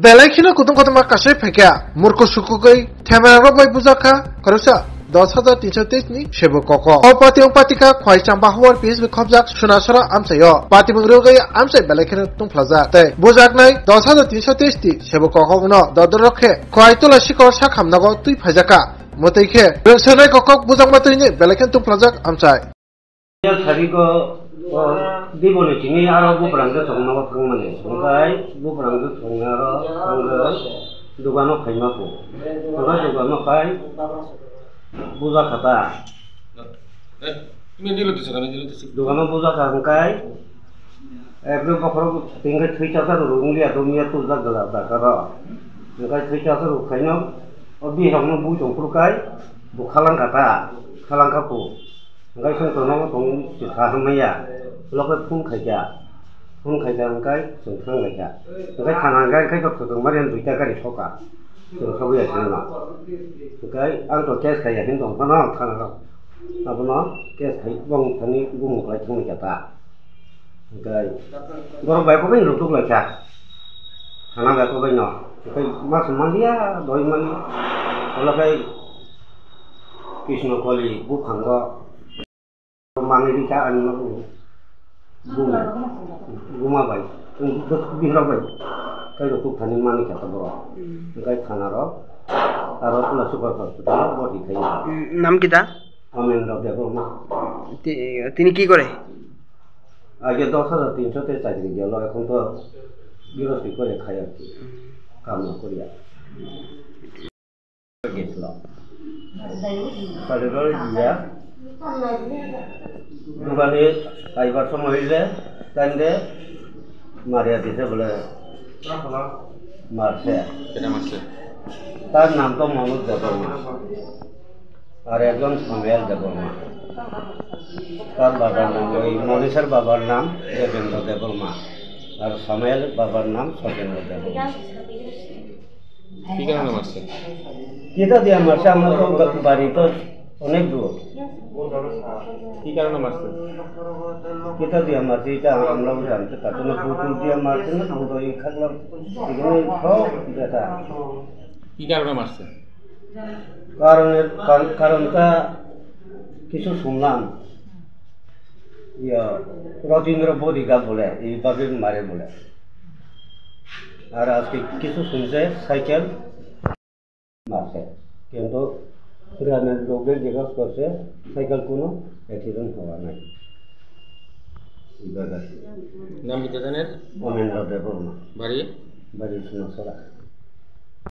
বেলাইখিনো কুতুম কতমা কাছে ফেকা মূর্খ সুকুগৈ থেমেরা রবাই বুজাখা করসা 10,323 ni sebo koko o pati patika khwai chamba hawar pis be khobjak sunasara amsayo pati bungrogai amsai belakhene tungplaja tai bojak nai 10,323 ti sebo koko no dodorokhe khwai tola sikor sakhamnago tui phajaka motaikhe rengsanai kokok bojak matini belakhen tungplajak amsai ya sariko di bole chini aro buprangga chongnago phangmane songai buprangga chongnaro anga dugano khaimako anga dugano khai buza khata ini dilo tuh sekarang dilo tuh dugano buza khangkai ebro bokhoro tinga thaichasa runglia domia tu jagala da kara ngai thaichasa ru khaino obi hamno bu chongpurkai bu khalang kata khalang kapu ngai song tono tong cha hamaya lokai phun khaija ngai songthang laika ngai khana ngai ko khotong marian duita gari soka so ya sina ngai ang to kes khaya hin dong phana khana abono kes khai bong thani bung khai thong kata ngai goro bai ko bin lutuk laika khana ga ko bai no ngai mas malia doi mali lokai Krishna koli bu khanggo manirika anno guma bai bihra bai kai ro tuk thani mani kata bro kai khana ro aro pula super hospital body khai নাম কিটা আমেন্দ্র দেববর্মা তিনি কি করে আগে 10,300 চাকরি গেল এখন তো বিরক্তি করে খাই আর কি কাম না করিয়া গেছিল সাড়ে দিয়া দোকানে আইবার সময় হইলে তাইলে মারিয়া দিতে বলে মারছে kita masih তার নাম তো মনোজ দেববর্মা আর একজন সামেল দেববর্মা তার বাবার নাম ওই মনীষের বাবার নাম দেবেন্দ্র দেববর্মা আর সামেল বাবার নাম সজেন্দ্র দেববর্মা কি কারণে মারছে কেটা দিয়ে মারছে আমার তো বাড়ি তো অনেক দূর কি কারণে মারছে কেটা দিয়ে মারছে এটা আমরাও জানতে পারছি না পুতুল দিয়ে মারছে না পুতুল এই খাগলাম এখানে সব যেটা কি কারণে মারছে কারণটা কিছু শুনলাম রবীন্দ্র বদিকা বলে এইভাবে মারে বলে আর আজকে কিছু শুনছে সাইকেল মারছে কিন্তু গ্রামের লোকের জিজ্ঞাসা করছে সাইকেল কোনো অ্যাক্সিডেন্ট হওয়া নাই নাম কি জানেন অমেন্দ্র দেববর্মা বাড়ি বাড়ি শুনছরা